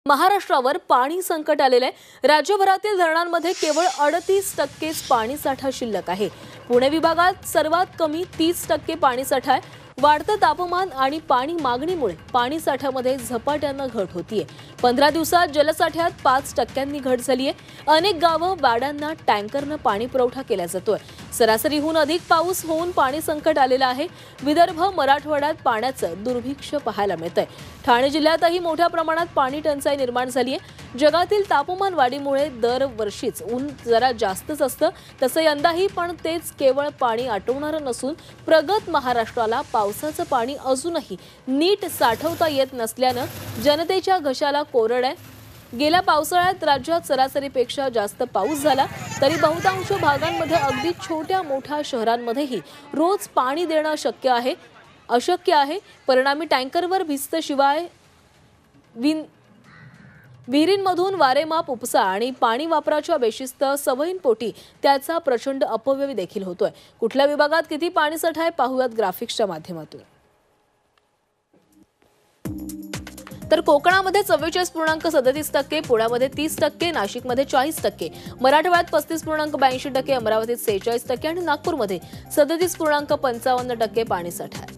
महाराष्ट्रावर पाणी संकट आलेलं आहे। राज्यभरातील धरणांमध्ये केवळ 38% पाणीसाठा शिल्लक आहे। पुणे विभागात सर्वात कमी 30% पाणीसाठा आहे। वाढतं तापमान आणि पाणी मागणीमुळे पाणीसाठ्यामध्ये झपाट्याने घट होतीये। 15 दिवसात जलसाठ्यात 5% घट झाली आहे। अनेक गावं वाड्यांना टँकरने पाणी पुरवठा केला जातोय। सरासरीहून अधिक पाऊस होऊन पाणी संकट आलेलं आहे। विदर्भ मराठवाड्यात पाण्याचं दुर्भिक्ष पाहायला मिळतंय। ठाणे जिल्ह्यातही मोठ्या प्रमाणात पाणी टंचाई निर्माण झाली आहे। जगातील तापमान वाढीमुळे दरवर्षीच ऊन जरा जास्तच असतं, तसं यंदाही पण तेच केवळ पाणी आटवणारं नसून प्रगत महाराष्ट्राला पावसाचं पाणी अजूनही नीट साठवता येत नसल्यानं जनतेच्या घशाला कोरड आहे। गेल्या पावसाळ्यात राज्यात सरासरीपेक्षा जास्त पाऊस झाला, तरी बहुतांश भागांमध्ये अगदी छोट्या मोठ्या शहरांमध्येही रोज पाणी देणं अशक्य आहे। परिणामी टँकरवर भिजतशिवाय विहिरींमधून वारेमाप उपसा आणि पाणी वापराच्या बेशिस्त सवयींपोटी त्याचा प्रचंड अपव्यय देखील होतोय। कुठल्या विभागात किती पाणीसाठा आहे पाहूयात ग्राफिक्सच्या माध्यमातून। तर कोकणामध्ये 44.37%, पुण्यामध्ये 30%, नाशिकमध्ये 40%, मराठवाड्यात 35.82%, अमरावतीत 46% आणि नागपूरमध्ये 37.55% पाणीसाठा आहे।